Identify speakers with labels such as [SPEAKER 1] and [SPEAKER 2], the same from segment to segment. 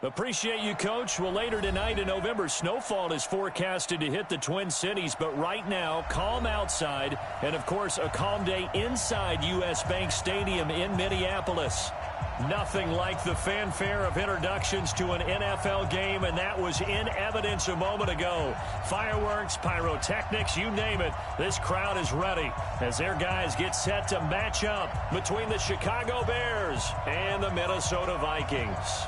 [SPEAKER 1] Appreciate you, Coach. Well, later tonight in November, snowfall is forecasted to hit the Twin Cities, but right now, calm outside, and, of course, a calm day inside U.S. Bank Stadium in Minneapolis. Nothing like the fanfare of introductions to an NFL game, and that was in evidence a moment ago. Fireworks, pyrotechnics, you name it. This crowd is ready as their guys get set to match up between the Chicago Bears and the Minnesota Vikings.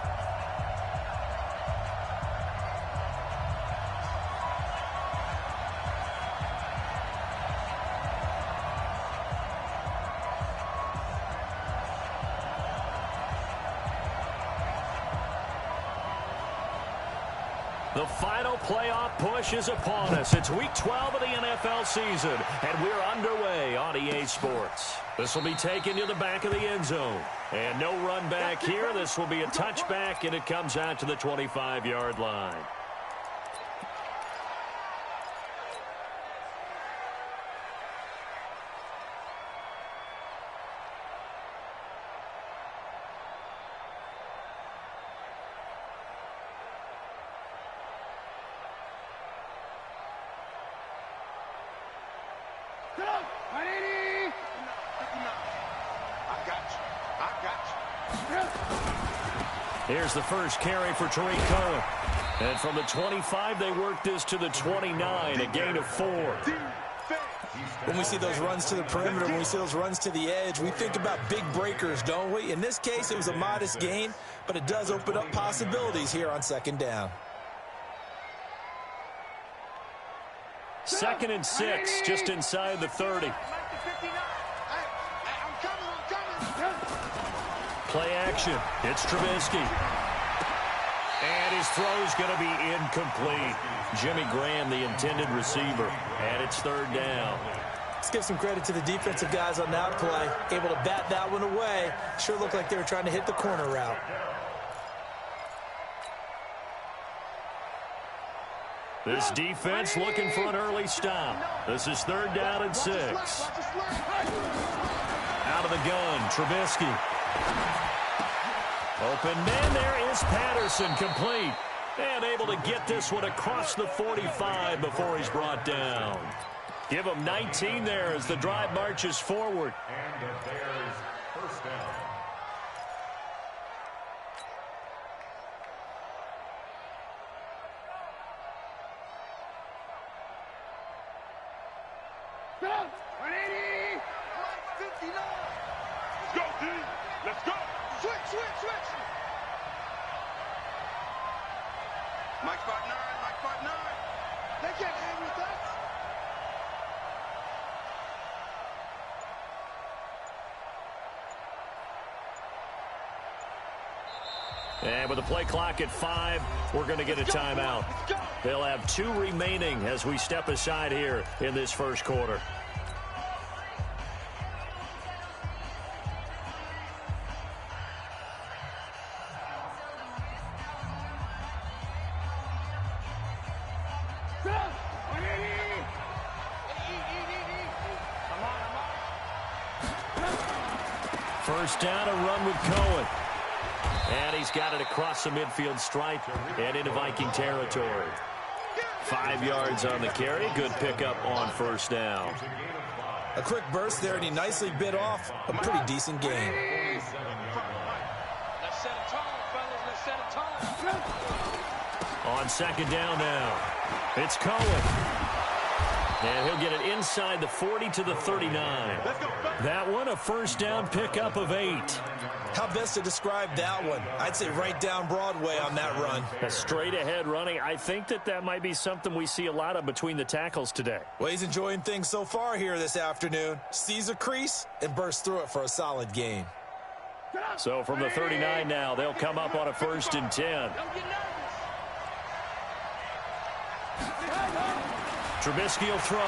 [SPEAKER 1] The final playoff push is upon us. It's Week 12 of the NFL season, and we're underway on EA Sports. This will be taken to the back of the end zone. And no run back here. This will be a touchback, and it comes out to the 25-yard line. Here's the first carry for Tariq Cohen. And from the 25, they work this to the 29, a gain of 4.
[SPEAKER 2] When we see those runs to the perimeter, when we see those runs to the edge, we think about big breakers, don't we? In this case, it was a modest gain, but it does open up possibilities here on second down.
[SPEAKER 1] 2nd and 6, just inside the 30. Play action. It's Trubisky. And his throw's going to be incomplete. Jimmy Graham, the intended receiver. And it's 3rd down.
[SPEAKER 2] Let's give some credit to the defensive guys on that play. Able to bat that one away. Sure looked like they were trying to hit the corner route.
[SPEAKER 1] This defense looking for an early stop. This is 3rd down and 6. Out of the gun, Trubisky. Open man, there is Patterson, complete. And able to get this one across the 45 before he's brought down. Give him 19 there as the drive marches forward.
[SPEAKER 3] And the Bears first down.
[SPEAKER 4] Let's go. Switch. Mike 5'9". They can't hang with us.
[SPEAKER 1] And with the play clock at 5, we're going to get a timeout. They'll have 2 remaining as we step aside here in this first quarter. First down, a run with Cohen. And he's got it across the midfield stripe and into Viking territory. 5 yards on the carry. Good pickup on first down.
[SPEAKER 2] A quick burst there, and he nicely bit off a pretty decent gain.
[SPEAKER 4] Let's set a tone, fellas. Let's set a tone.
[SPEAKER 1] On second down now, it's Cohen. And he'll get it inside the 40 to the 39. That one, a first down pickup of 8.
[SPEAKER 2] How best to describe that one? I'd say right down Broadway on that run.
[SPEAKER 1] A straight ahead running. I think that might be something we see a lot of between the tackles today.
[SPEAKER 2] Well, he's enjoying things so far here this afternoon. Sees a crease and bursts through it for a solid gain.
[SPEAKER 1] So from the 39 now, they'll come up on a 1st and 10. Trubisky will throw.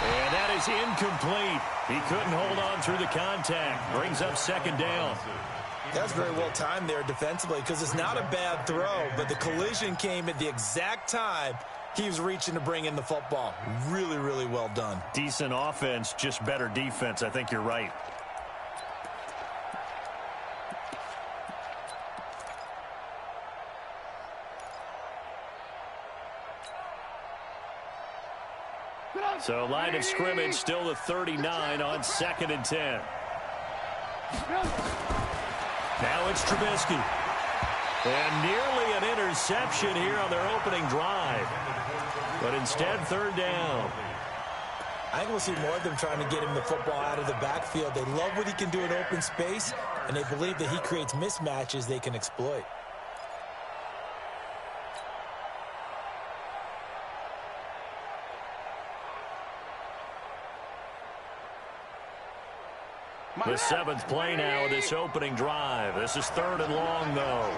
[SPEAKER 1] And that is incomplete. He couldn't hold on through the contact. Brings up 2nd down.
[SPEAKER 2] That's very well timed there defensively because it's not a bad throw, but the collision came at the exact time he was reaching to bring in the football. Really, really well done.
[SPEAKER 1] Decent offense, just better defense. I think you're right. So line of scrimmage still the 39 on 2nd and 10. Now it's Trubisky. And nearly an interception here on their opening drive. But instead, 3rd down.
[SPEAKER 2] I think we'll see more of them trying to get him the football out of the backfield. They love what he can do in open space, and they believe that he creates mismatches they can exploit.
[SPEAKER 1] The 7th play now of this opening drive. This is 3rd and long, though.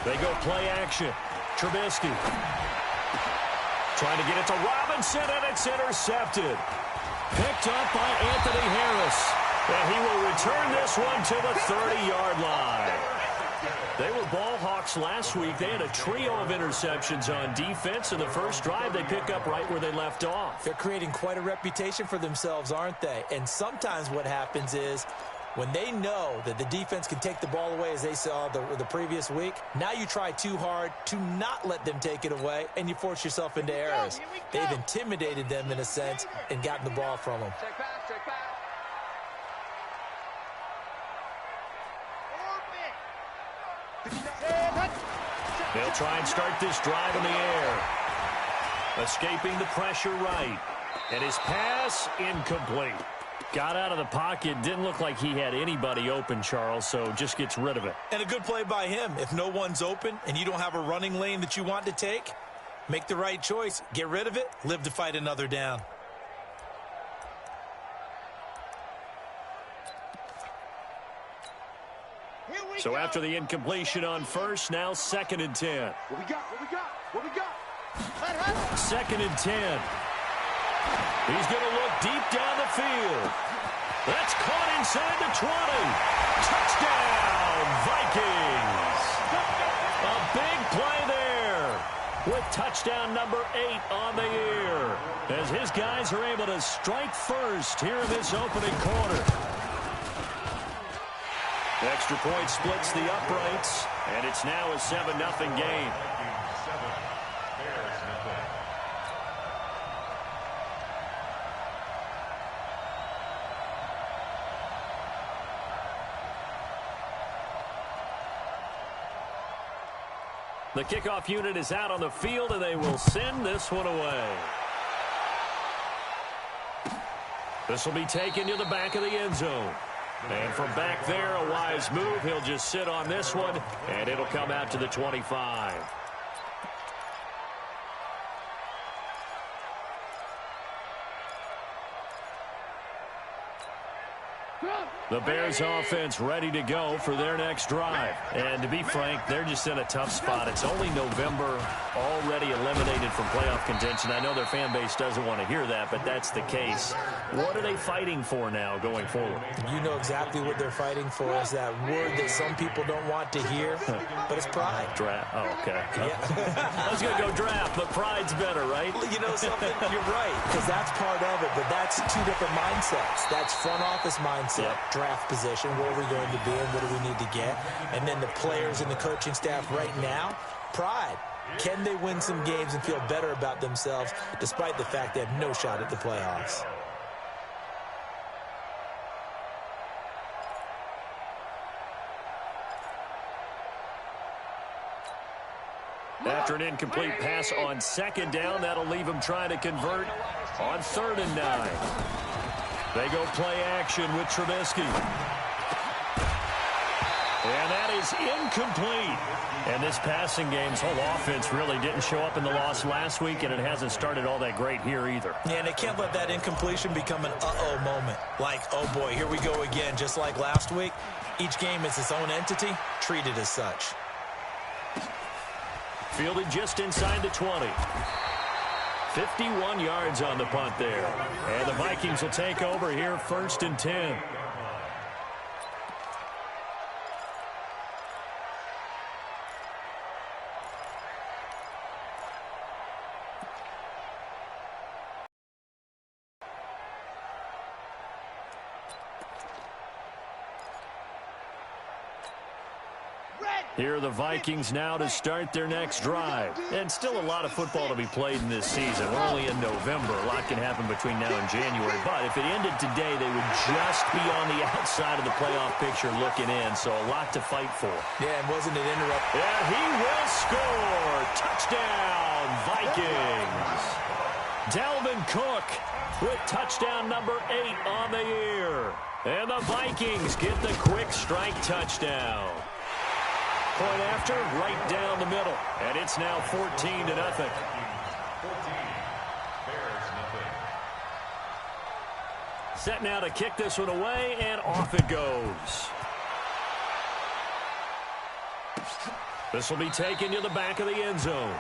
[SPEAKER 1] They go play action. Trubisky trying to get it to Robinson, and it's intercepted. Picked up by Anthony Harris. And he will return this one to the 30-yard line. They were ball hawks last week. They had a trio of interceptions on defense. In the first drive, they pick up right where they left off.
[SPEAKER 2] They're creating quite a reputation for themselves, aren't they? And sometimes what happens is when they know that the defense can take the ball away, as they saw the previous week, now you try too hard to not let them take it away, and you force yourself into errors. They've intimidated them in a sense and gotten the ball from them.
[SPEAKER 4] Check back.
[SPEAKER 1] They'll try and start this drive in the air. Escaping the pressure right. And his pass incomplete. Got out of the pocket. Didn't look like he had anybody open, Charles, so just gets rid of it.
[SPEAKER 2] And a good play by him. If no one's open and you don't have a running lane that you want to take, make the right choice. Get rid of it. Live to fight another down.
[SPEAKER 1] So after the incompletion on first, now 2nd and 10.
[SPEAKER 4] What we got?
[SPEAKER 1] 2nd and 10. He's going to look deep down the field. That's caught inside the 20. Touchdown, Vikings. A big play there with touchdown number 8 on the year as his guys are able to strike first here in this opening quarter. The extra point splits the uprights, and it's now a 7-0 game. The kickoff unit is out on the field, and they will send this one away. This will be taken to the back of the end zone. And from back there, a wise move. He'll just sit on this one, and it'll come out to the 25. The Bears offense ready to go for their next drive. And to be frank, they're just in a tough spot. It's only November, already eliminated from playoff contention. I know their fan base doesn't want to hear that, but that's the case. What are they fighting for now going forward?
[SPEAKER 2] You know exactly what they're fighting for. Is that word that some people don't want to hear, but it's pride.
[SPEAKER 1] Draft. Oh, okay.
[SPEAKER 2] Yeah.
[SPEAKER 1] I was going to go draft, but pride's better, right?
[SPEAKER 2] You know something? You're right, because that's part of it, but that's two different mindsets. That's front office mindset.
[SPEAKER 1] Yep.
[SPEAKER 2] Draft position, where are we going to be and what do we need to get? And then the players and the coaching staff right now, pride. Can they win some games and feel better about themselves despite the fact they have no shot at the playoffs?
[SPEAKER 1] After an incomplete pass on 2nd down, that'll leave him trying to convert on 3rd and 9. They go play action with Trubisky. And that is incomplete. And this passing game's whole offense really didn't show up in the loss last week, and it hasn't started all that great here either.
[SPEAKER 2] Yeah, and they can't let that incompletion become an uh-oh moment. Like, oh boy, here we go again, just like last week. Each game is its own entity, treated as such.
[SPEAKER 1] Fielded just inside the 20. 51 yards on the punt there. And the Vikings will take over here 1st and 10.
[SPEAKER 4] Red.
[SPEAKER 1] Here are the Vikings now to start their next drive. And still a lot of football to be played in this season. We're only in November. A lot can happen between now and January. But if it ended today, they would just be on the outside of the playoff picture looking in. So a lot to fight for.
[SPEAKER 2] Yeah, and wasn't it interrupted?
[SPEAKER 1] And he will score. Touchdown, Vikings. Dalvin Cook with touchdown number 8 on the year. And the Vikings get the quick strike touchdown. Point after, right down the middle. And it's now 14-0.
[SPEAKER 3] 14, Bears nothing.
[SPEAKER 1] Set now to kick this one away, and off it goes. This will be taken to the back of the end zone.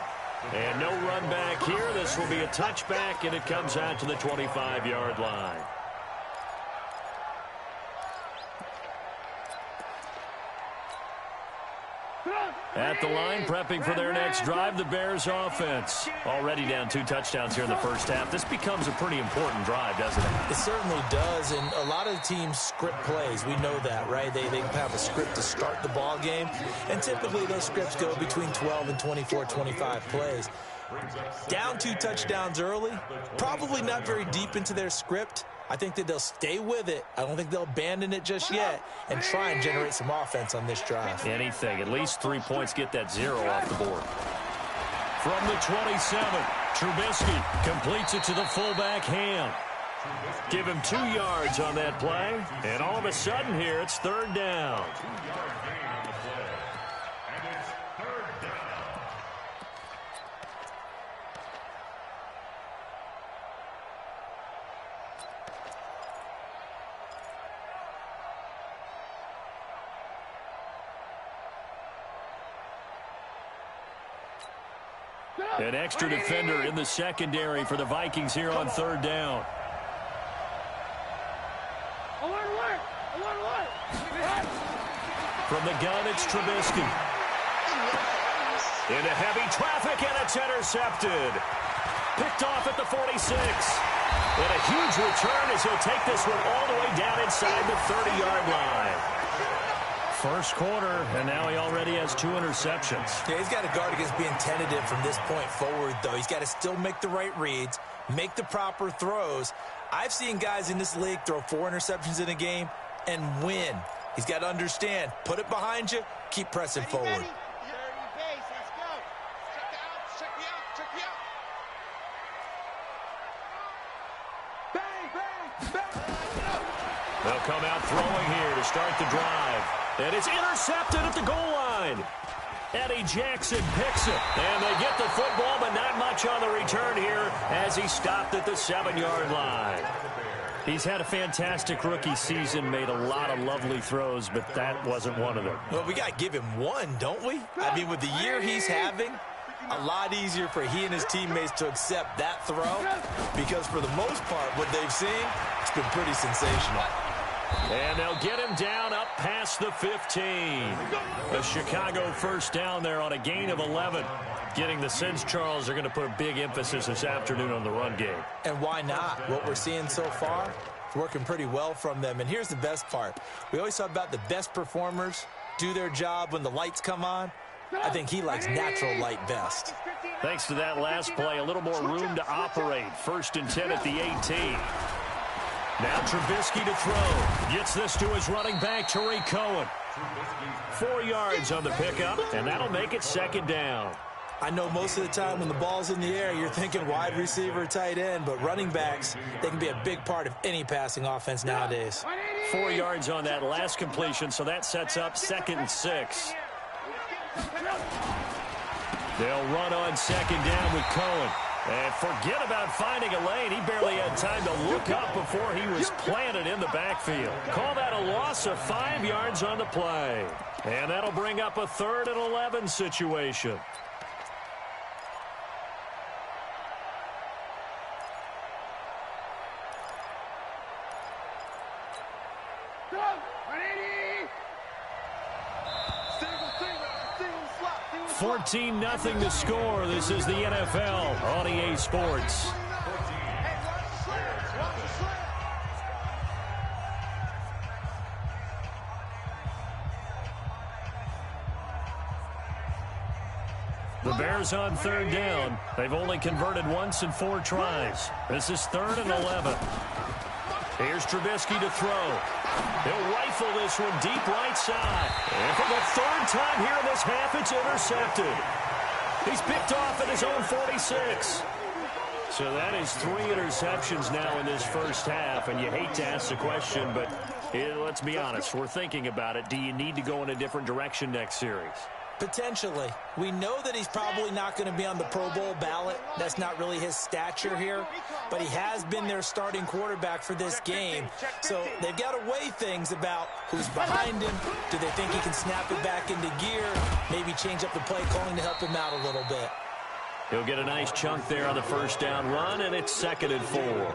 [SPEAKER 1] And no run back here. This will be a touchback, and it comes out to the 25-yard line. At the line, prepping for their next drive, the Bears offense. Already down 2 touchdowns here in the first half. This becomes a pretty important drive, doesn't it?
[SPEAKER 2] It certainly does, and a lot of the teams script plays. We know that, right? They have a script to start the ball game, and typically those scripts go between 12 and 24, 25 plays. Down 2 touchdowns early, probably not very deep into their script. I think that they'll stay with it. I don't think they'll abandon it just yet and try and generate some offense on this drive.
[SPEAKER 1] Anything. At least 3 points, get that 0 off the board. From the 27, Trubisky completes it to the fullback Ham. Give him 2 yards on that play, and all of a sudden here it's 3rd down.
[SPEAKER 3] 2-yard gain on the play. And it's 3rd down.
[SPEAKER 1] An extra defender in the secondary for the Vikings here on 3rd down. From the gun, it's Trubisky. Into heavy traffic, and it's intercepted. Picked off at the 46. And a huge return as he'll take this one all the way down inside the 30-yard line. First quarter, and now he already has 2 interceptions.
[SPEAKER 2] Yeah, he's got to guard against being tentative from this point forward, though. He's got to still make the right reads, make the proper throws. I've seen guys in this league throw 4 interceptions in a game and win. He's got to understand, put it behind you, keep pressing forward.
[SPEAKER 1] They'll come out throwing here to start the drive. And it's intercepted at the goal line. Eddie Jackson picks it. And they get the football, but not much on the return here as he stopped at the 7-yard line. He's had a fantastic rookie season, made a lot of lovely throws, but that wasn't one of them.
[SPEAKER 2] Well, we got to give him one, don't we? I mean, with the year he's having, a lot easier for he and his teammates to accept that throw because for the most part, what they've seen, it's been pretty sensational.
[SPEAKER 1] And they'll get him down up past the 15. The Chicago first down there on a gain of 11. Getting the sense, Charles, are going to put a big emphasis this afternoon on the run game.
[SPEAKER 2] And why not? What we're seeing so far, it's working pretty well from them. And here's the best part. We always talk about the best performers do their job when the lights come on. I think he likes natural light best.
[SPEAKER 1] Thanks to that last play, a little more room to operate. 1st and 10 at the 18. Now Trubisky to throw. Gets this to his running back, Tariq Cohen. 4 yards on the pickup, and that'll make it 2nd down.
[SPEAKER 2] I know most of the time when the ball's in the air, you're thinking wide receiver, tight end, but running backs, they can be a big part of any passing offense nowadays.
[SPEAKER 1] 4 yards on that last completion, so that sets up 2nd and 6. They'll run on 2nd down with Cohen. And forget about finding a lane. He barely had time to look up before he was planted in the backfield. Call that a loss of 5 yards on the play. And that'll bring up a 3rd and 11 situation. $14-0 to score. This is the NFL on EA Sports. The Bears on third down. They've only converted once in 4 tries. This is 3rd and 11. Here's Trubisky to throw. He'll rifle this one deep right side. And for the 3rd time here in this half, it's intercepted. He's picked off at his own 46. So that is 3 interceptions now in this first half, and you hate to ask the question, but let's be honest, we're thinking about it. Do you need to go in a different direction next series?
[SPEAKER 2] Potentially. We know that he's probably not going to be on the Pro Bowl ballot. That's not really his stature here, but he has been their starting quarterback for this game. So they've got to weigh things about who's behind him. Do they think he can snap it back into gear? Maybe change up the play calling to help him out a little bit.
[SPEAKER 1] He'll get a nice chunk there on the first down run, and it's 2nd and 4.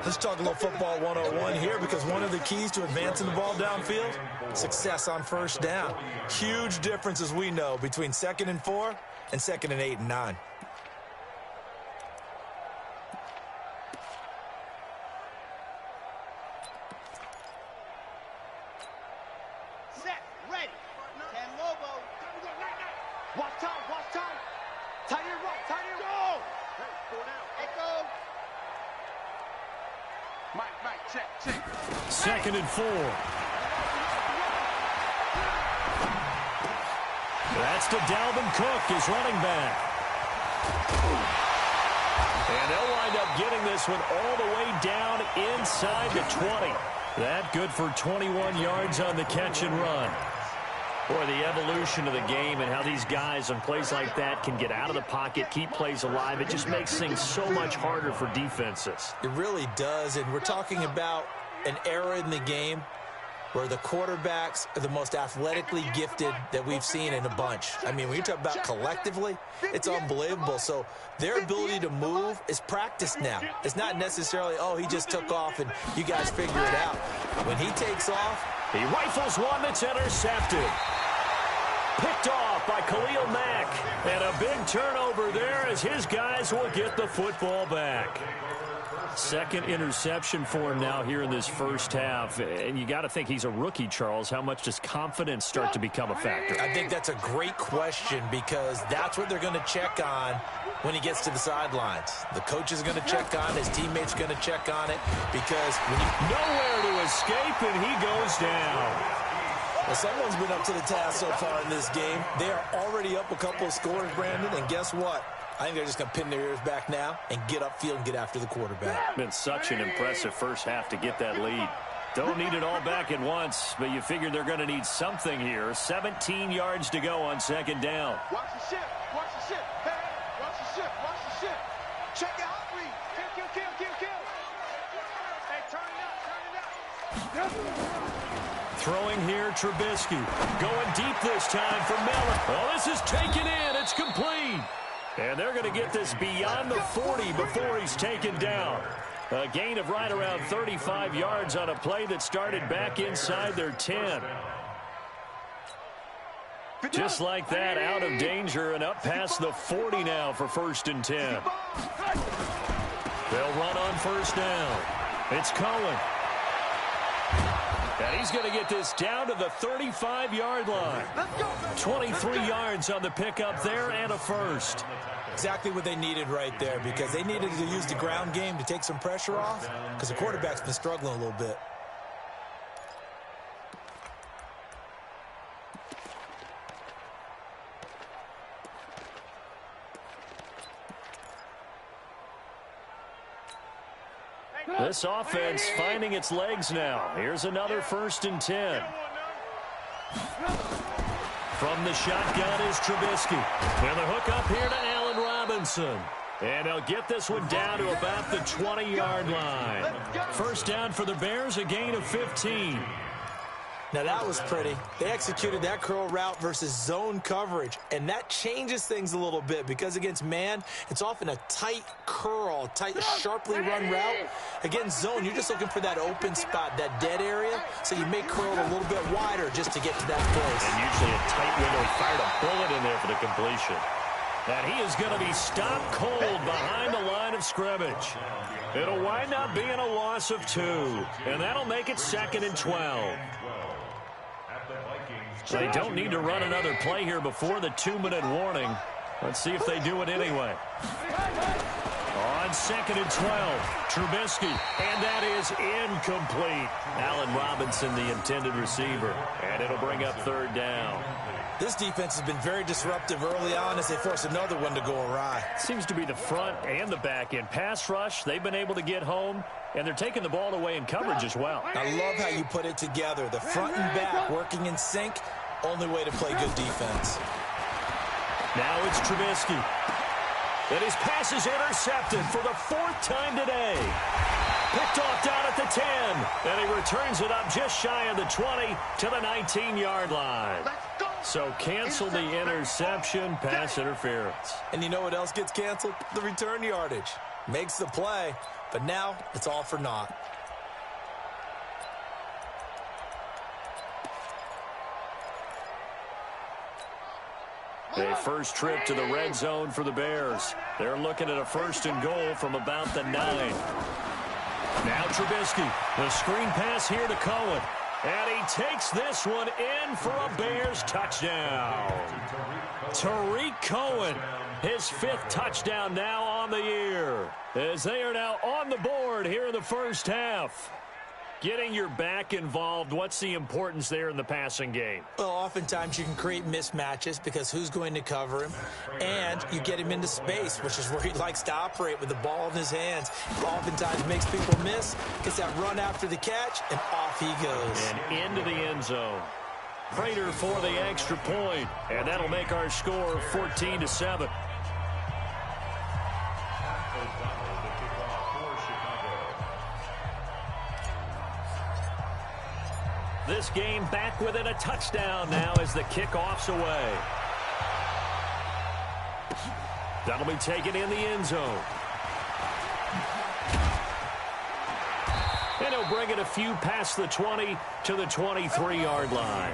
[SPEAKER 2] Let's talk a little football 101 here, because one of the keys to advancing the ball downfield, success on first down. Huge difference, as we know, between 2nd and 4 and 2nd and 8 and 9.
[SPEAKER 5] Set, ready. Ten Lobo. Watch time, watch time. Tight end roll, tight end roll. Echo. Mike, check.
[SPEAKER 1] 2nd and 4. That's to Dalvin Cook, his running back. And they'll wind up getting this one all the way down inside the 20. That good for 21 yards on the catch and run. Boy, the evolution of the game and how these guys on plays like that can get out of the pocket, keep plays alive, it just makes things so much harder for defenses.
[SPEAKER 2] It really does, and we're talking about an era in the game where the quarterbacks are the most athletically gifted that we've seen in a bunch. I mean, when you talk about collectively, it's unbelievable. So their ability to move is practiced now. It's not necessarily, oh, he just took off and you guys figure it out. When he takes off,
[SPEAKER 1] he rifles one that's intercepted. Picked off by Khalil Mack. And a big turnover there as his guys will get the football back. 2nd interception for him now here in this first half. And you got to think he's a rookie, Charles. How much does confidence start to become a factor?
[SPEAKER 2] I think that's a great question, because that's what they're going to check on when he gets to the sidelines. The coach is going to check on, his teammates are going to check on it, because when you
[SPEAKER 1] nowhere to escape, and he goes down.
[SPEAKER 2] Well, someone's been up to the task so far in this game. They are already up a couple of scores, Brandon, and guess what? I think they're just going to pin their ears back now and get upfield and get after the quarterback.
[SPEAKER 1] Been such an impressive first half to get that lead. Don't need it all back at once, but you figure they're going to need something here. 17 yards to go on 2nd down.
[SPEAKER 5] Watch the ship, watch the ship. Hey, watch the ship, watch the ship. Check it out, Reed. Kill. Hey, turn it up.
[SPEAKER 1] Throwing here, Trubisky. Going deep this time for Mellon. Oh, this is taken in. It's complete. And they're going to get this beyond the 40 before he's taken down. A gain of right around 35 yards on a play that started back inside their 10. Just like that, out of danger and up past the 40 now for 1st and 10. They'll run on 1st down. It's Cohen. And he's going to get this down to the 35-yard line. 23 yards on the pickup there and a first.
[SPEAKER 2] Exactly what they needed right there, because they needed to use the ground game to take some pressure off, because the quarterback's been struggling a little bit.
[SPEAKER 1] This offense finding its legs now. Here's another 1st and 10. From the shotgun is Trubisky. And the hook up here to Allen Robinson. And they'll get this one down to about the 20-yard line. 1st down for the Bears, a gain of 15.
[SPEAKER 2] Now that was pretty. They executed that curl route versus zone coverage, and that changes things a little bit, because against man, it's often a tight curl, tight, sharply run route. Against zone, you're just looking for that open spot, that dead area, so you may curl it a little bit wider just to get to that place.
[SPEAKER 1] And usually a tight window. He fired a bullet in there for the completion. And he is going to be stopped cold behind the line of scrimmage. It'll wind up being a loss of 2, and that'll make it 2nd and 12.
[SPEAKER 3] At the Vikings
[SPEAKER 1] They don't need to run another play here before the 2-minute warning. Let's see if they do it anyway. On 2nd and 12, Trubisky, and that is incomplete. Allen Robinson, the intended receiver, and it'll bring up 3rd down.
[SPEAKER 2] This defense has been very disruptive early on as they force another one to go awry.
[SPEAKER 1] Seems to be the front and the back end. Pass rush, they've been able to get home, and they're taking the ball away in coverage as well.
[SPEAKER 2] I love how you put it together. The front and back working in sync, only way to play good defense.
[SPEAKER 1] Now it's Trubisky. And his pass is intercepted for the 4th time today. Picked off down at the 10. And he returns it up just shy of the 20 to the 19-yard line. So cancel the interception, pass interference.
[SPEAKER 2] And you know what else gets canceled? The return yardage. Makes the play, but now it's all for naught.
[SPEAKER 1] A first trip to the red zone for the Bears. They're looking at a 1st and goal from about the 9. Now Trubisky, the screen pass here to Cohen. And he takes this one in for a Bears touchdown. Tariq Cohen, his 5th touchdown now on the year, as they are now on the board here in the first half. Getting your back involved, what's the importance there in the passing game?
[SPEAKER 2] Well, oftentimes you can create mismatches because who's going to cover him? And you get him into space, which is where he likes to operate with the ball in his hands. Oftentimes makes people miss, gets that run after the catch, and off he goes.
[SPEAKER 1] And into the end zone. Prater for the extra point, and that'll make our score 14-7. This game back within a touchdown now as the kickoff's away. That'll be taken in the end zone. And he'll bring it a few past the 20 to the 23-yard line.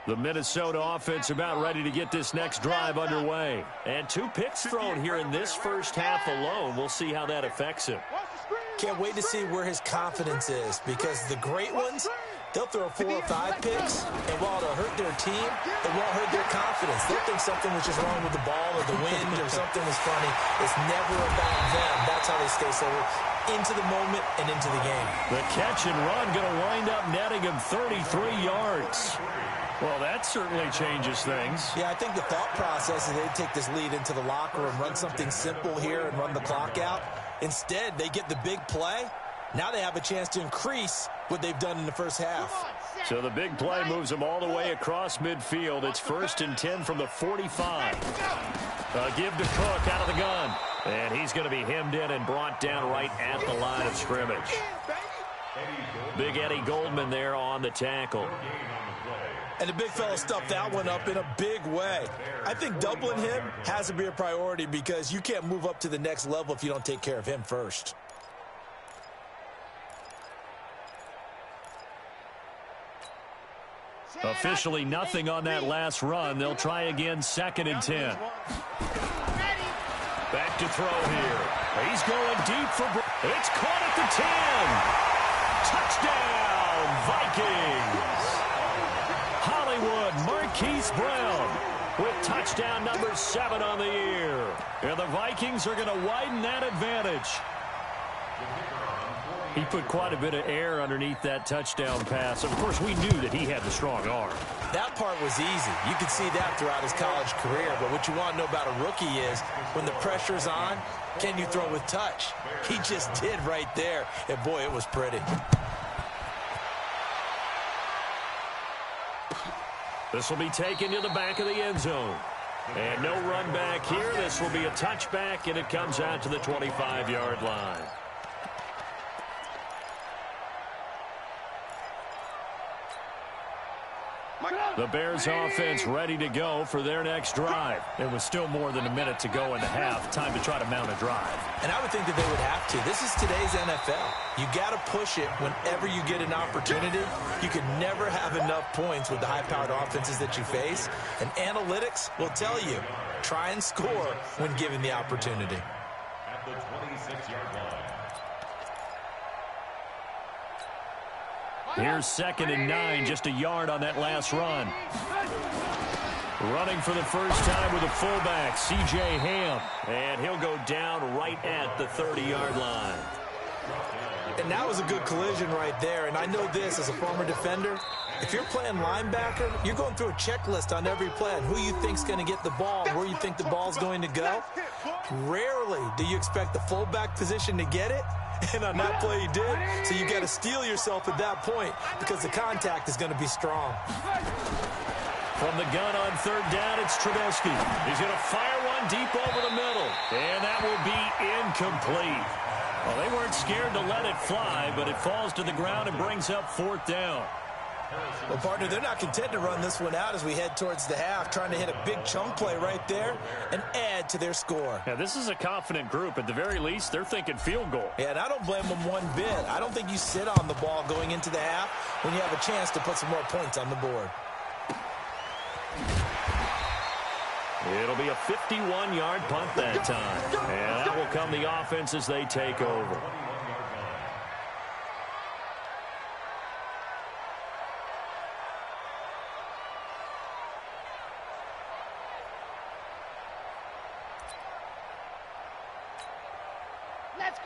[SPEAKER 1] The Minnesota offense about ready to get this next drive underway. And 2 picks thrown here in this first half alone. We'll see how that affects him.
[SPEAKER 2] Can't wait to see where his confidence is, because the great ones, they'll throw 4 or 5 picks, and while it'll hurt their team, it won't hurt their confidence. They'll think something was just wrong with the ball or the wind or something was funny. It's never about them. That's how they stay so into the moment and into the game.
[SPEAKER 1] The catch and run going to wind up netting him 33 yards. Well, that certainly changes things.
[SPEAKER 2] Yeah, I think the thought process is they take this lead into the locker room, run something simple here and run the clock out. Instead, they get the big play. Now they have a chance to increase what they've done in the first half.
[SPEAKER 1] So the big play moves them all the way across midfield. It's 1st and 10 from the 45. Give to Cook out of the gun. And he's going to be hemmed in and brought down right at the line of scrimmage. Big Eddie Goldman there on the tackle.
[SPEAKER 2] And the big fella stuffed that one up in a big way. I think doubling him has to be a priority because you can't move up to the next level if you don't take care of him first.
[SPEAKER 1] Officially nothing on that last run. They'll try again 2nd and 10. Back to throw here. He's going deep for... It's caught at the 10. Touchdown, Vikings. Hollywood, Marquise Brown with touchdown number 7 on the year. And the Vikings are going to widen that advantage. He put quite a bit of air underneath that touchdown pass. Of course, we knew that he had the strong arm.
[SPEAKER 2] That part was easy. You could see that throughout his college career. But what you want to know about a rookie is when the pressure's on, can you throw with touch? He just did right there. And, boy, it was pretty.
[SPEAKER 1] This will be taken to the back of the end zone. And no run back here. This will be a touchback, and it comes out to the 25-yard line. The Bears offense ready to go for their next drive. It was still more than a minute to go in the half. Time to try to mount a drive.
[SPEAKER 2] And I would think that they would have to. This is today's NFL. You got to push it whenever you get an opportunity. You can never have enough points with the high-powered offenses that you face. And analytics will tell you, try and score when given the opportunity.
[SPEAKER 3] At the 26-yard line.
[SPEAKER 1] Here's 2nd and 9, just a yard on that last run. Running for the first time with a fullback, C.J. Ham. And he'll go down right at the 30-yard line.
[SPEAKER 2] And that was a good collision right there. And I know this as a former defender. If you're playing linebacker, you're going through a checklist on every play on who you think's going to get the ball and where you think the ball's going to go. Rarely do you expect the fullback position to get it. And on that play he did. So you got to steel yourself at that point because the contact is going to be strong.
[SPEAKER 1] From the gun on 3rd down, it's Trubisky. He's going to fire one deep over the middle. And that will be incomplete. Well, they weren't scared to let it fly, but it falls to the ground and brings up 4th down.
[SPEAKER 2] Well, partner, they're not content to run this one out as we head towards the half, trying to hit a big chunk play right there and add to their score.
[SPEAKER 1] Yeah, this is a confident group. At the very least, they're thinking field goal.
[SPEAKER 2] Yeah, and I don't blame them one bit. I don't think you sit on the ball going into the half when you have a chance to put some more points on the board.
[SPEAKER 1] It'll be a 51-yard punt that time. And that will come the offense as they take over.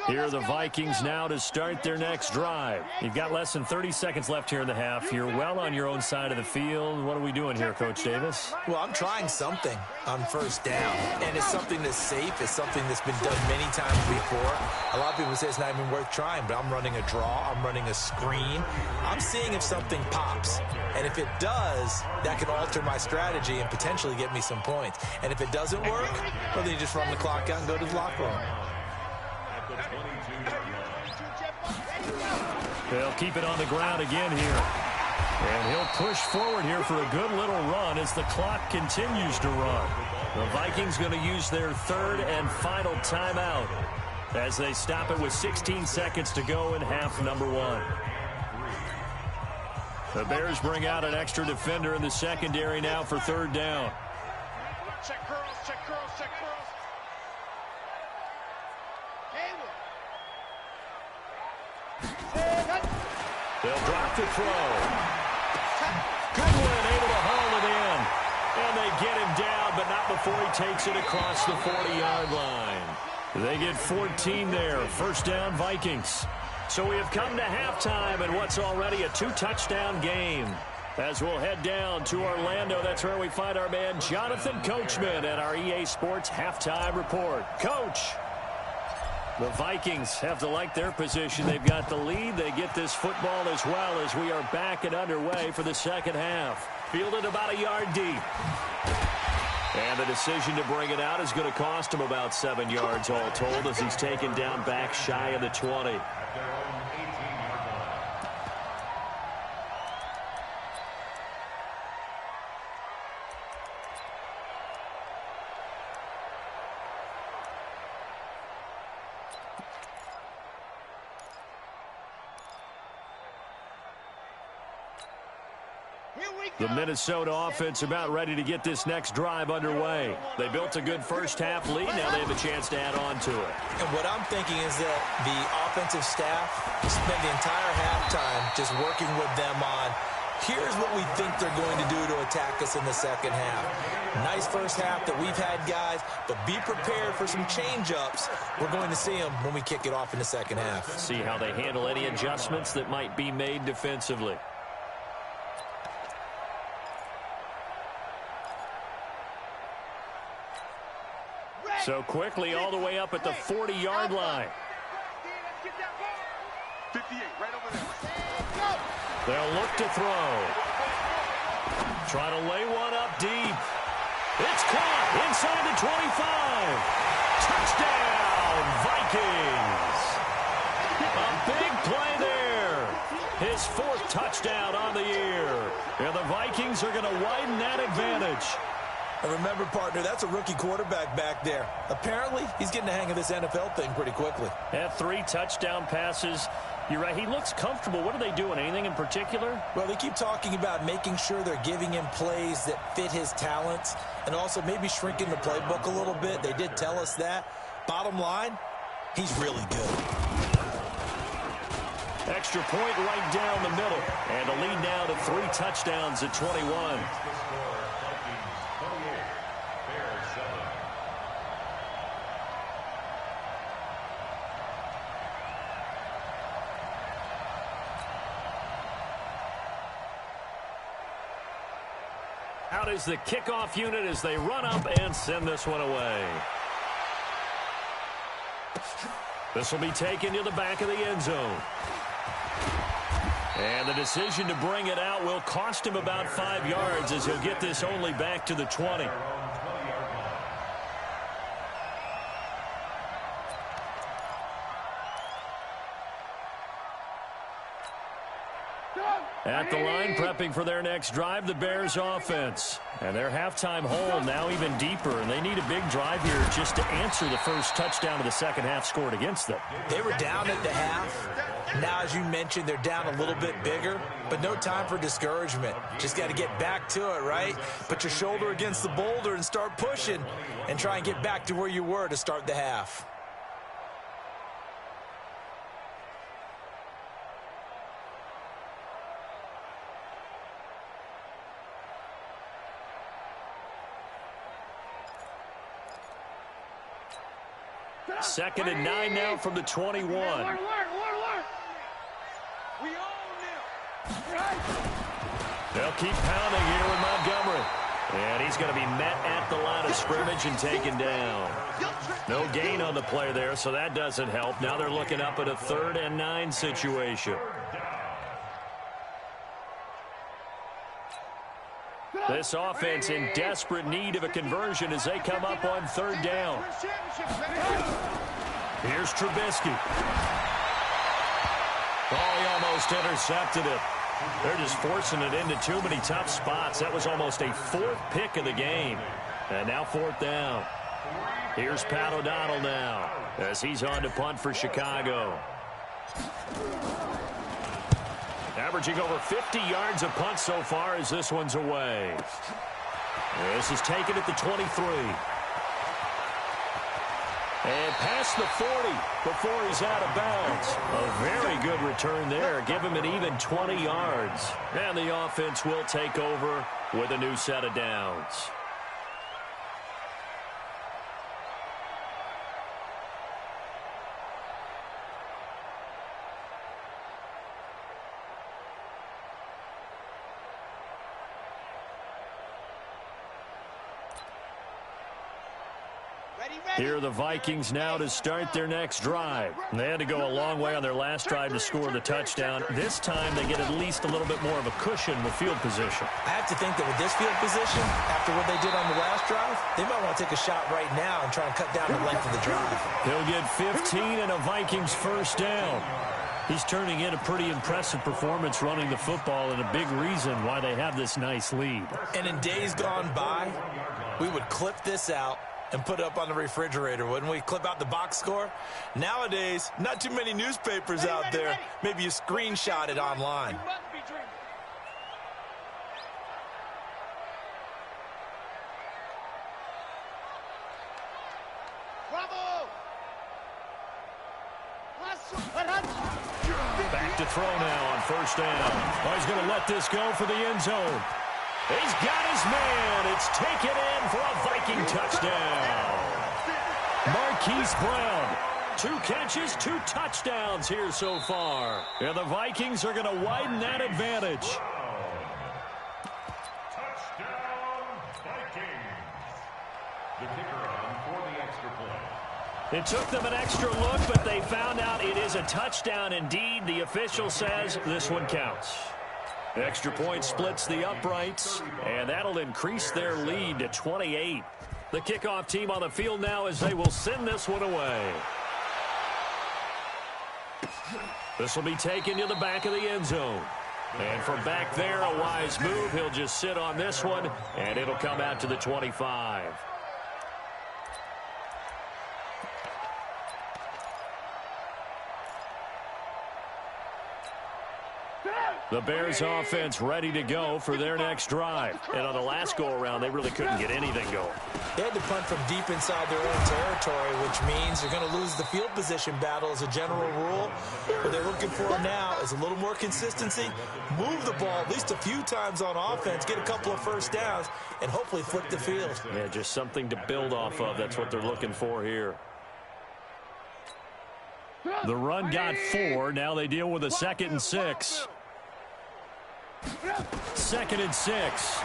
[SPEAKER 1] Here are the Vikings now to start their next drive. You've got less than 30 seconds left here in the half. You're well on your own side of the field. What are we doing here, Coach Davis?
[SPEAKER 2] Well, I'm trying something on 1st down, and it's something that's safe. It's something that's been done many times before. A lot of people say it's not even worth trying, but I'm running a draw. I'm running a screen. I'm seeing if something pops, and if it does, that can alter my strategy and potentially get me some points. And if it doesn't work, well, then you just run the clock out and go to the locker room.
[SPEAKER 1] They'll keep it on the ground again here. And he'll push forward here for a good little run as the clock continues to run. The Vikings going to use their 3rd and final timeout as they stop it with 16 seconds to go in half number 1. The Bears bring out an extra defender in the secondary now for 3rd down.
[SPEAKER 5] Check curls, check curls, check curls.
[SPEAKER 1] They'll drop the throw. Goodwin able to haul it in. And they get him down, but not before he takes it across the 40-yard line. They get 14 there. 1st down, Vikings. So we have come to halftime in what's already a 2-touchdown game. As we'll head down to Orlando, that's where we find our man Jonathan Coachman at our EA Sports Halftime Report. Coach. The Vikings have to like their position. They've got the lead. They get this football as well as we are back and underway for the second half. Fielded about a yard deep. And the decision to bring it out is going to cost him about 7 yards all told as he's taken down back shy of the 20. The Minnesota offense about ready to get this next drive underway. They built a good first half lead. Now they have a chance to add on to it.
[SPEAKER 2] And what I'm thinking is that the offensive staff spent the entire halftime just working with them on, here's what we think they're going to do to attack us in the second half. Nice first half that we've had, guys, but be prepared for some change-ups. We're going to see them when we kick it off in the second half.
[SPEAKER 1] See how they handle any adjustments that might be made defensively. So quickly all the way up at the 40-yard line.
[SPEAKER 5] 58, right over there.
[SPEAKER 1] They'll look to throw. Try to lay one up deep. It's caught inside the 25. Touchdown, Vikings. A big play there. his 4th touchdown on the year. And the Vikings are going to widen that advantage.
[SPEAKER 2] And remember, partner, that's a rookie quarterback back there. Apparently, he's getting the hang of this NFL thing pretty quickly.
[SPEAKER 1] Had 3 touchdown passes. You're right, he looks comfortable. What are they doing? Anything in particular?
[SPEAKER 2] Well, they keep talking about making sure they're giving him plays that fit his talents and also maybe shrinking the playbook a little bit. They did tell us that. Bottom line, he's really good.
[SPEAKER 1] Extra point right down the middle. And a lead now to 3 touchdowns at 21. Out is the kickoff unit as they run up and send this one away. This will be taken to the back of the end zone. And the decision to bring it out will cost him about 5 yards as he'll get this only back to the 20. At the line, prepping for their next drive, the Bears offense. And their halftime hole now even deeper, and they need a big drive here just to answer the first touchdown of the second half scored against them.
[SPEAKER 2] They were down at the half. Now, as you mentioned, they're down a little bit bigger, but no time for discouragement. Just got to get back to it, right? Put your shoulder against the boulder and start pushing and try and get back to where you were to start the half.
[SPEAKER 1] Second and 9 now from the 21.
[SPEAKER 5] We own them.
[SPEAKER 1] They'll keep pounding here with Montgomery. And he's going to be met at the line of scrimmage and taken down. No gain on the play there, so that doesn't help. Now they're looking up at a 3rd and 9 situation. This offense in desperate need of a conversion as they come up on 3rd down. Here's Trubisky. Oh, he almost intercepted it. They're just forcing it into too many tough spots. That was almost a 4th pick of the game. And now 4th down. Here's Pat O'Donnell now as he's on to punt for Chicago. Averaging over 50 yards a punt so far as this one's away. This is taken at the 23. And past the 40 before he's out of bounds. A very good return there. Give him an even 20 yards. And the offense will take over with a new set of downs. Here are the Vikings now to start their next drive. They had to go a long way on their last drive to score the touchdown. This time they get at least a little bit more of a cushion with field position.
[SPEAKER 2] I have to think that with this field position, after what they did on the last drive, they might want to take a shot right now and try and cut down the length of the drive.
[SPEAKER 1] They'll get 15 and a Vikings 1st down. He's turning in a pretty impressive performance running the football and a big reason why they have this nice lead.
[SPEAKER 2] And in days gone by, we would clip this out and put it up on the refrigerator, wouldn't we? Clip out the box score. Nowadays, not too many newspapers out there. Maybe you screenshot it online.
[SPEAKER 5] You must be dreaming. Bravo!
[SPEAKER 1] Back to throw now on 1st down. Oh, he's going to let this go for the end zone. He's got his man. It's taken in for a Viking touchdown. Marquise Brown, 2 catches, 2 touchdowns here so far. And the Vikings are going to widen that advantage.
[SPEAKER 3] Touchdown, Vikings. The kicker on for the extra point.
[SPEAKER 1] It took them an extra look, but they found out it is a touchdown indeed. The official says this one counts. Extra point splits the uprights, and that'll increase their lead to 28. The kickoff team on the field now as they will send this one away. This will be taken to the back of the end zone. And from back there, a wise move. He'll just sit on this one, and it'll come out to the 25. The Bears offense ready to go for their next drive. And on the last go-around, they really couldn't get anything going.
[SPEAKER 2] They had to punt from deep inside their own territory, which means they're going to lose the field position battle as a general rule. What they're looking for now is a little more consistency, move the ball at least a few times on offense, get a couple of first downs, and hopefully flip the field.
[SPEAKER 1] Yeah, just something to build off of. That's what they're looking for here. The run got 4. Now they deal with a 2nd and 6. 2nd and 6.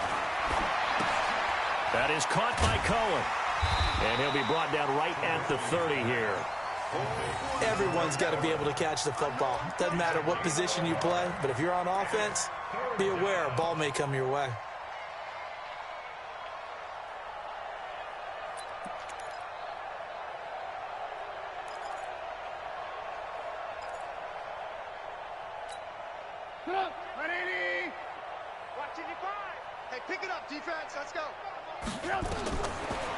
[SPEAKER 1] That is caught by Cohen. And he'll be brought down right at the 30 here.
[SPEAKER 2] Everyone's got to be able to catch the football. Doesn't matter what position you play, but if you're on offense, be aware a ball may come your way.
[SPEAKER 5] Hey, pick it up, defense. Let's go.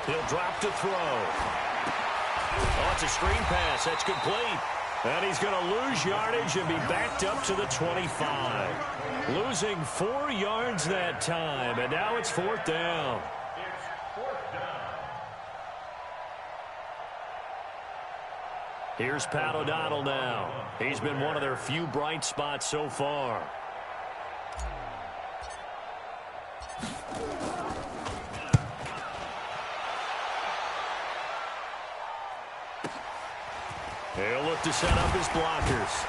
[SPEAKER 1] He'll drop to throw. Oh, it's a screen pass. That's complete. And he's going to lose yardage and be backed up to the 25. Losing 4 yards that time, and now it's 4th down. Here's Pat O'Donnell now. He's been one of their few bright spots so far. He'll look to set up his blockers.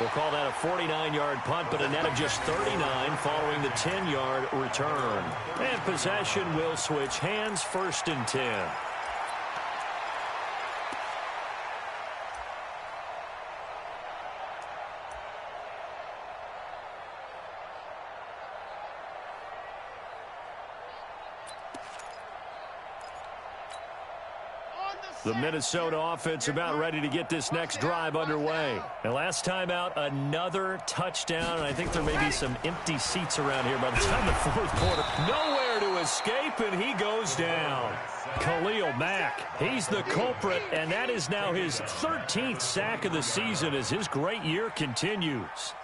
[SPEAKER 1] We'll call that a 49-yard punt, but a net of just 39 following the 10-yard return. And possession will switch hands, 1st and 10. The Minnesota offense about ready to get this next drive underway. And last time out, another touchdown. And I think there may be some empty seats around here by the time the 4th quarter. Nowhere to escape, and he goes down. Khalil Mack, he's the culprit, and that is now his 13th sack of the season as his great year continues.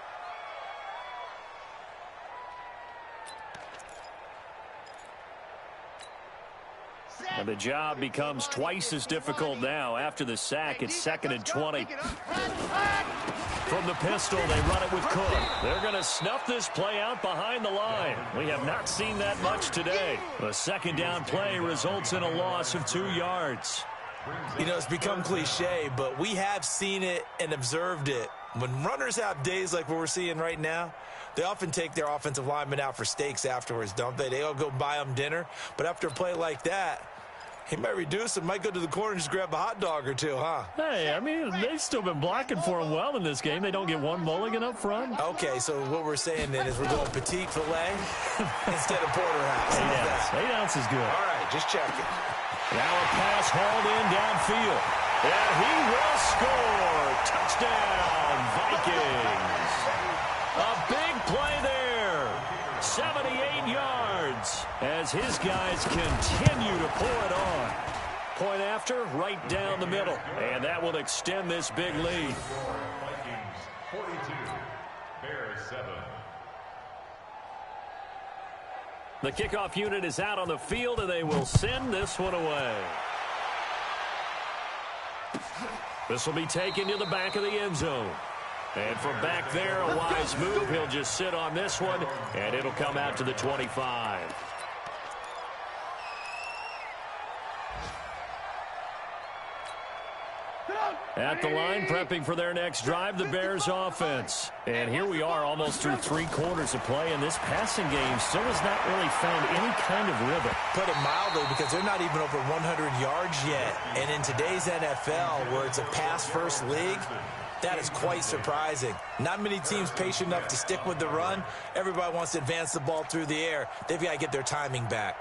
[SPEAKER 1] And the job becomes twice as difficult now. After the sack, it's 2nd and 20. From the pistol, they run it with Cook. They're going to snuff this play out behind the line. We have not seen that much today. The 2nd down play results in a loss of 2 yards.
[SPEAKER 2] You know, it's become cliche, but we have seen it and observed it. When runners have days like what we're seeing right now, they often take their offensive linemen out for steaks afterwards, don't they? They all go buy them dinner. But after a play like that, he might reduce it, might go to the corner and just grab a hot dog or two, huh?
[SPEAKER 1] Hey, I mean, they've still been blocking for him well in this game. They don't get one mulligan up front.
[SPEAKER 2] Okay, so what we're saying then is we're going petite filet instead of porterhouse.
[SPEAKER 1] 8 ounce is good.
[SPEAKER 2] All right, just checking.
[SPEAKER 1] Now a pass hauled in downfield. And he will score. Touchdown, Vikings. A big play there. 78 yards as his guys continue to pour it on. Point after, right down the middle. And that will extend this big lead.
[SPEAKER 3] Vikings 42, Bears 7.
[SPEAKER 1] The kickoff unit is out on the field, and they will send this one away. This will be taken to the back of the end zone. And from back there, a wise move. He'll just sit on this one, and it'll come out to the 25. At the line, prepping for their next drive, the Bears offense. And here we are almost through 3 quarters of play, and this passing game still has not really found any kind of rhythm.
[SPEAKER 2] Put it mildly, because they're not even over 100 yards yet. And in today's NFL, where it's a pass-first league, that is quite surprising. Not many teams patient enough to stick with the run. Everybody wants to advance the ball through the air. They've got to get their timing back.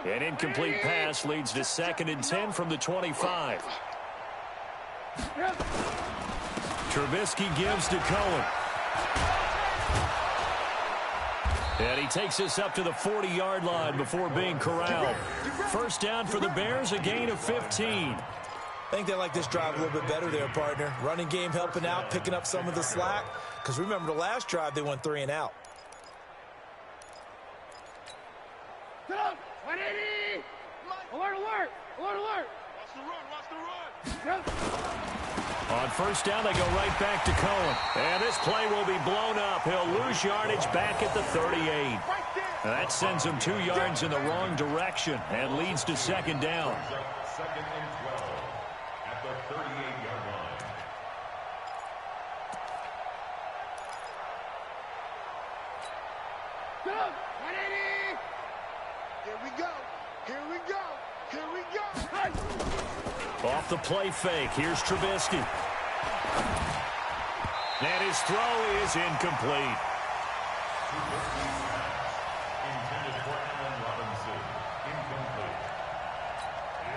[SPEAKER 1] An incomplete pass leads to 2nd and 10 from the 25. Trubisky gives to Cohen. And he takes us up to the 40-yard line before being corralled. First down for the Bears, a gain of 15.
[SPEAKER 2] I think they like this drive a little bit better there, partner. Running game helping out, picking up some of the slack. Because remember, the last drive, they went 3 and out.
[SPEAKER 5] 180! Alert, alert! Alert, alert! Watch the run, watch the run!
[SPEAKER 1] On first down, they go right back to Cohen. And this play will be blown up. He'll lose yardage back at the 38. That sends him 2 yards in the wrong direction and leads to second down.
[SPEAKER 3] Second and 12 at the 38-yard line.
[SPEAKER 5] Go! 180! Here we go! Here we go! Here we go! Hey!
[SPEAKER 1] Off the play fake, here's Trubisky. And his throw is incomplete.
[SPEAKER 3] Intended for Allen Robinson. Incomplete.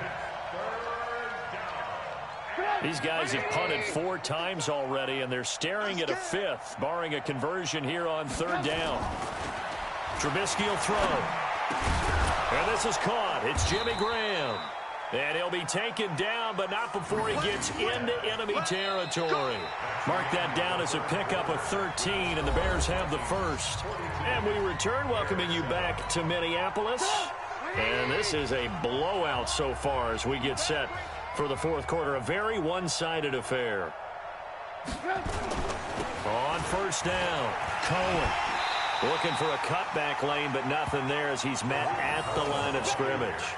[SPEAKER 3] It's third down.
[SPEAKER 1] These guys have punted 4 times already, and they're staring at a 5th, barring a conversion here on third down. Trubisky will throw. And this is caught. It's Jimmy Graham. And he'll be taken down, but not before he gets into enemy territory. Mark that down as a pickup of 13, and the Bears have the first. And we return, welcoming you back to Minneapolis. And this is a blowout so far as we get set for the fourth quarter. A very one-sided affair. On first down, Cohen looking for a cutback lane, but nothing there as he's met at the line of scrimmage.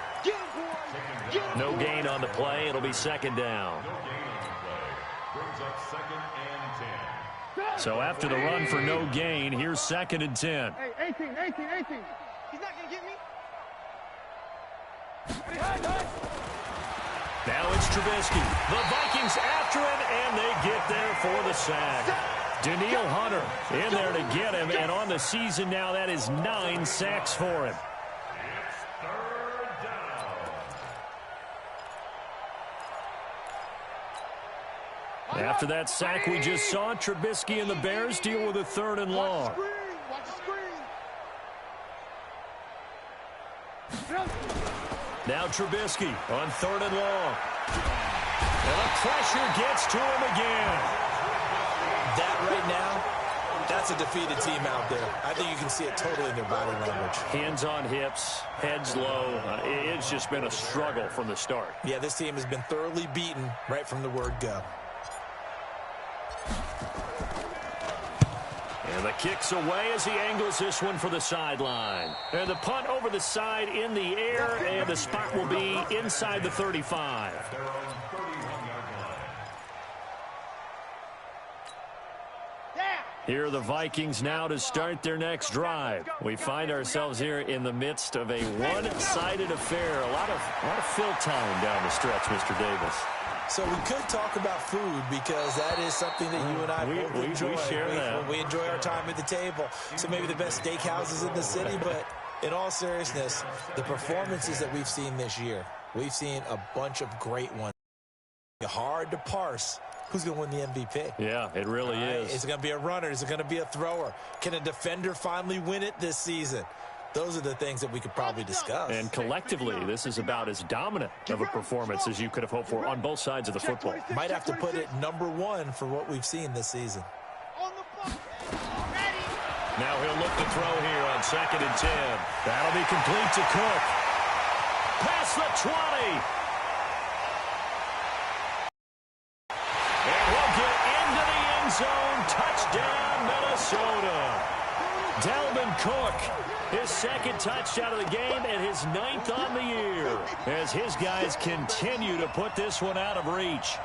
[SPEAKER 1] No gain on the play. It'll be second down.
[SPEAKER 3] No gain on the play. Brings up second and 10.
[SPEAKER 1] So after the run for no gain, here's second and 10.
[SPEAKER 5] Hey, 18, 18, 18. He's not going to get me.
[SPEAKER 1] Now it's Trubisky. The Vikings after him, and they get there for the sack. Danielle Hunter in there to get him, and on the season now, that is 9 sacks for him.
[SPEAKER 3] It's third down.
[SPEAKER 1] After that sack we just saw, Trubisky and the Bears deal with a 3rd and long.
[SPEAKER 5] Watch the screen.
[SPEAKER 1] Now Trubisky on 3rd and long. And the pressure gets to him again.
[SPEAKER 2] That right now, that's a defeated team out there. I think you can see it totally in their body language.
[SPEAKER 1] Hands on hips, heads low. It's just been a struggle from the start.
[SPEAKER 2] Yeah, this team has been thoroughly beaten right from the word go.
[SPEAKER 1] And the kick's away as he angles this one for the sideline. And the punt over the side in the air, and the spot will be inside the 35.
[SPEAKER 3] Their own 31-yard line.
[SPEAKER 1] Here are the Vikings now to start their next drive. We find ourselves here in the midst of a one-sided affair. A lot of fill time down the stretch, Mr. Davis.
[SPEAKER 2] So we could talk about food because that is something that you and I both enjoy.
[SPEAKER 1] We share that.
[SPEAKER 2] We enjoy our time at the table. So maybe the best steakhouses in the city, but in all seriousness, the performances that we've seen this year, we've seen a bunch of great ones. Hard to parse who's going to win the MVP.
[SPEAKER 1] Yeah, it really is.
[SPEAKER 2] Is it going to be a runner? Is it going to be a thrower? Can a defender finally win it this season? Those are the things that we could probably discuss.
[SPEAKER 1] And collectively, this is about as dominant of a performance as you could have hoped for on both sides of the football.
[SPEAKER 2] Might have to put it #1 for what we've seen this season.
[SPEAKER 1] Now he'll look to throw here on 2nd and 10. That'll be complete to Cook. Past the 20. And he'll get into the end zone. Touchdown, Minnesota. Dalvin Cook, his 2nd touchdown of the game and his 9th on the year as his guys continue to put this one out of reach.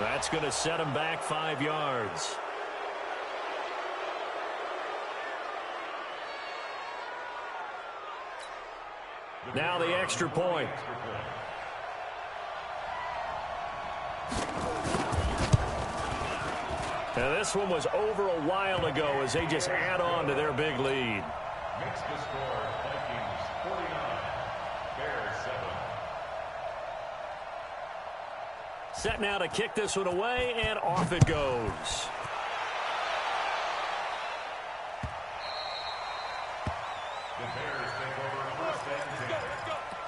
[SPEAKER 1] That's going to set him back 5 yards. Now the extra point. Now this one was over a while ago as they just add on to their big lead.
[SPEAKER 3] Makes the score Vikings 49, Bears 7.
[SPEAKER 1] Set now to kick this one away, and off it goes.
[SPEAKER 3] The Bears take over first and 10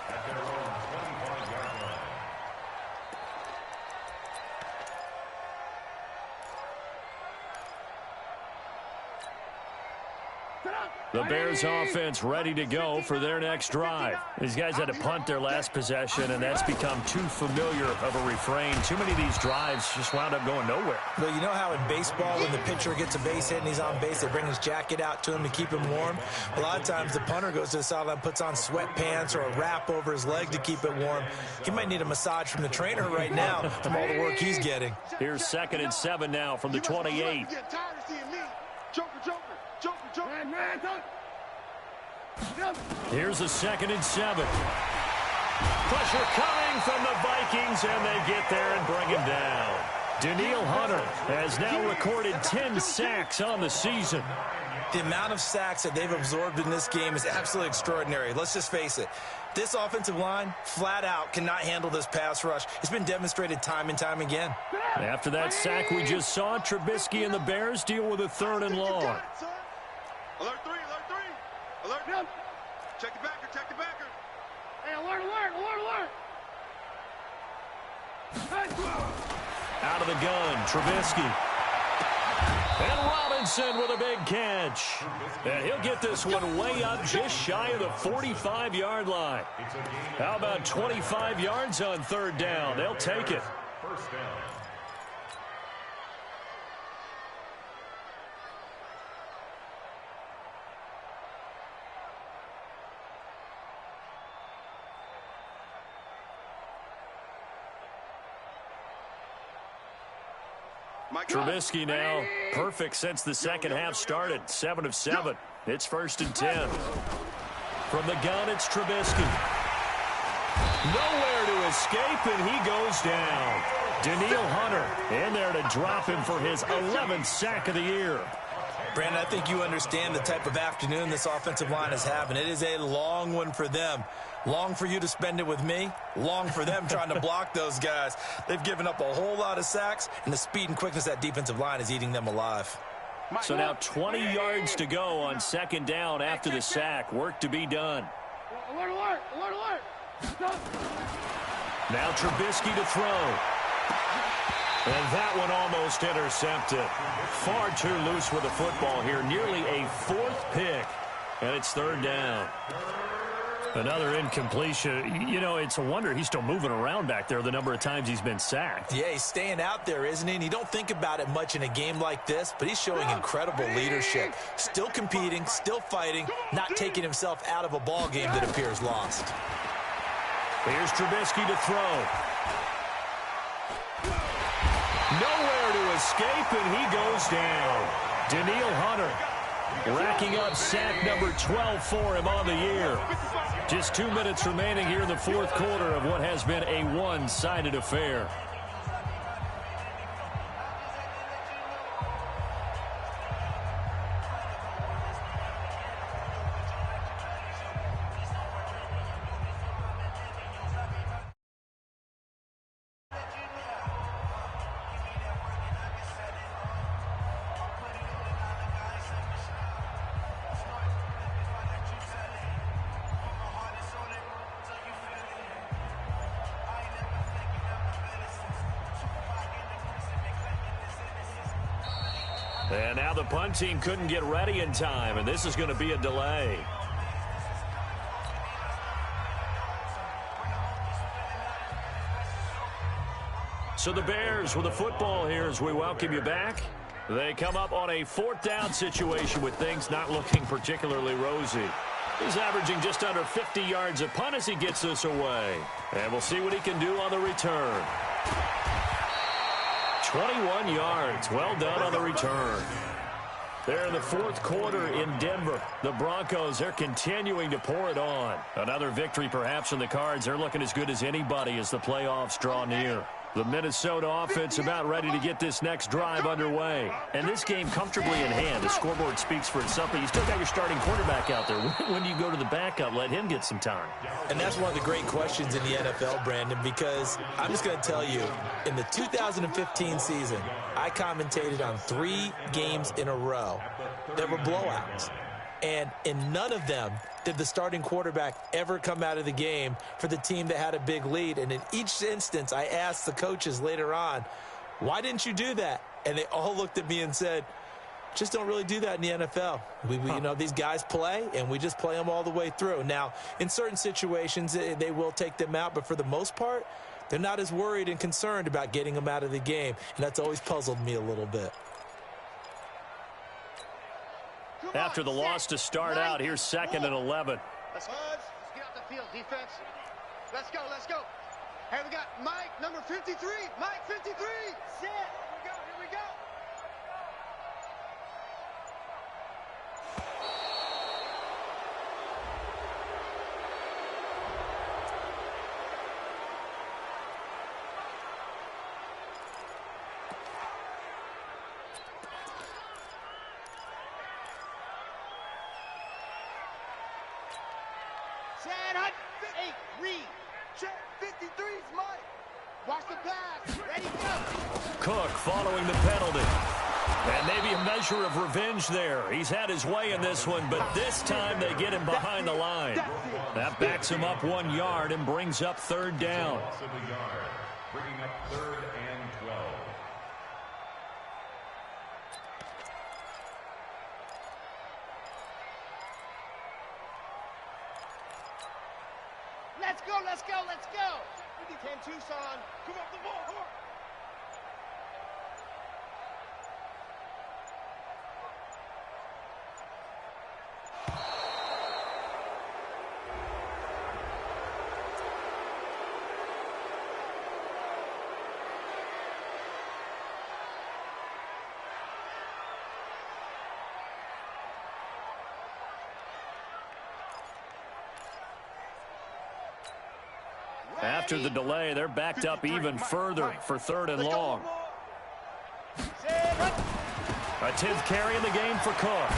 [SPEAKER 3] at their own 25-yard line.
[SPEAKER 1] The Bears offense ready to go for their next drive. These guys had to punt their last possession, and that's become too familiar of a refrain. Too many of these drives just wound up going nowhere.
[SPEAKER 2] Well, you know how in baseball when the pitcher gets a base hit and he's on base, they bring his jacket out to him to keep him warm? A lot of times the punter goes to the sideline, puts on sweatpants or a wrap over his leg to keep it warm. He might need a massage from the trainer right now from all the work he's getting.
[SPEAKER 1] Here's 2nd and 7 now from the 28. Here's a 2nd and 7. Pressure coming from the Vikings, and they get there and bring him down. Danielle Hunter has now recorded 10 sacks on the season.
[SPEAKER 2] The amount of sacks that they've absorbed in this game is absolutely extraordinary. Let's just face it. This offensive line, flat out, cannot handle this pass rush. It's been demonstrated time and time again.
[SPEAKER 1] After that sack we just saw, Trubisky and the Bears deal with a 3rd and long.
[SPEAKER 5] Alert 3, alert 3. Alert. Yep. Check the backer, check the backer. Hey, alert, alert, alert, alert.
[SPEAKER 1] Out of the gun, Trubisky. And Robinson with a big catch. And he'll get this one way up just shy of the 45-yard line. How about 25 yards on 3rd down? They'll take it.
[SPEAKER 3] First down.
[SPEAKER 1] Trubisky now perfect since the second half started. 7 of 7. It's 1st and 10. From the gun, it's Trubisky. Nowhere to escape, and he goes down. Danielle Hunter in there to drop him for his 11th sack of the year.
[SPEAKER 2] Brandon, I think you understand the type of afternoon this offensive line is having. It is a long one for them. Long for you to spend it with me. Long for them trying to block those guys. They've given up a whole lot of sacks, and the speed and quickness of that defensive line is eating them alive.
[SPEAKER 1] So now 20 yards to go on 2nd down after the sack. Work to be done.
[SPEAKER 5] Alert, alert, alert, alert.
[SPEAKER 1] Now Trubisky to throw. And that one almost intercepted. Far too loose with the football here. Nearly a 4th pick. And it's 3rd down. Another incompletion. You know, it's a wonder he's still moving around back there the number of times he's been sacked.
[SPEAKER 2] Yeah, he's staying out there, isn't he? And you don't think about it much in a game like this, but he's showing incredible leadership. Still competing, still fighting, not taking himself out of a ball game that appears lost.
[SPEAKER 1] Here's Trubisky to throw. Nowhere to escape, and he goes down. Danielle Hunter racking up sack number 12 for him on the year. Just 2 minutes remaining here in the 4th quarter of what has been a one-sided affair. And now the punt team couldn't get ready in time, and this is going to be a delay. So the Bears with the football here as we welcome you back. They come up on a 4th down situation with things not looking particularly rosy. He's averaging just under 50 yards a punt as he gets this away. And we'll see what he can do on the return. 2nd and 10 21 yards. Well done on the return. They're in the fourth quarter in Denver. The Broncos, they're continuing to pour it on. Another victory perhaps in the cards. They're looking as good as anybody as the playoffs draw near. The Minnesota offense about ready to get this next drive underway. And this game comfortably in hand. The scoreboard speaks for itself, but you still got your starting quarterback out there. When do you go to the backup? Let him get some time.
[SPEAKER 2] And that's one of the great questions in the NFL, Brandon, because I'm just going to tell you, in the 2015 season, I commentated on 3 games in a row that were blowouts. And in none of them did the starting quarterback ever come out of the game for the team that had a big lead. And in each instance, I asked the coaches later on, why didn't you do that? And they all looked at me and said, just don't really do that in the NFL. You know, these guys play, and we just play them all the way through. Now, in certain situations, they will take them out, but for the most part, they're not as worried and concerned about getting them out of the game. And that's always puzzled me a little bit.
[SPEAKER 1] After the loss to start out, here's 2nd and 11.
[SPEAKER 5] Let's get off the field, defense. Let's go, let's go. Hey, we got Mike, number 53. Mike, 53. Set. Here we go, here we go. Hey, read. Check 53's Mike. Watch the pass. Ready, go.
[SPEAKER 1] Cook following the penalty. And maybe a measure of revenge there. He's had his way in this one, but this time they get him behind the line. That backs him up 1 yard and brings up 3rd down.
[SPEAKER 3] Bringing up 3rd and 12.
[SPEAKER 5] Let's go, let's go, let's go. 10 Tucson. Come up the ball. Come on.
[SPEAKER 1] After the delay, they're backed up even further for 3rd and long. A 10th carry in the game for Cook.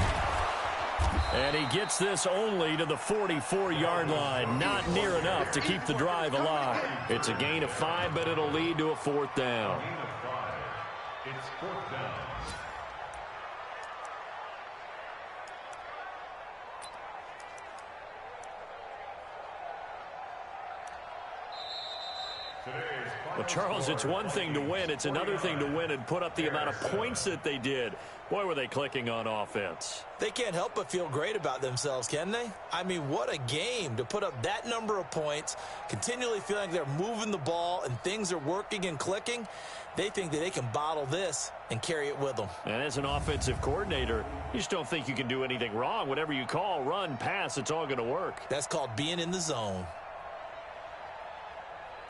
[SPEAKER 1] And he gets this only to the 44-yard line. Not near enough to keep the drive alive. It's a gain of 5, but it'll lead to a 4th down.
[SPEAKER 3] Gain of 5. It's 4th down.
[SPEAKER 1] Well, Charles, it's one thing to win. It's another thing to win and put up the amount of points that they did. Boy, were they clicking on offense.
[SPEAKER 2] They can't help but feel great about themselves, can they? I mean, what a game to put up that number of points, continually feeling like they're moving the ball and things are working and clicking. They think that they can bottle this and carry it with them.
[SPEAKER 1] And as an offensive coordinator, you just don't think you can do anything wrong. Whatever you call, run, pass, it's all going to work.
[SPEAKER 2] That's called being in the zone.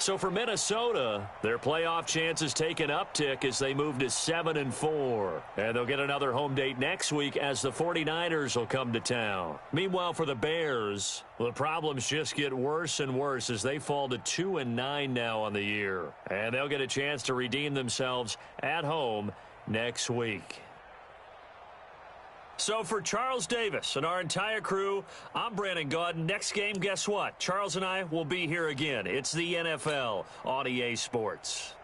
[SPEAKER 1] So for Minnesota, their playoff chances take an uptick as they move to 7-4. And they'll get another home date next week as the 49ers will come to town. Meanwhile, for the Bears, the problems just get worse and worse as they fall to 2-9 now on the year. And they'll get a chance to redeem themselves at home next week. So for Charles Davis and our entire crew, I'm Brandon Gaudin. Next game, guess what? Charles and I will be here again. It's the NFL on EA Sports.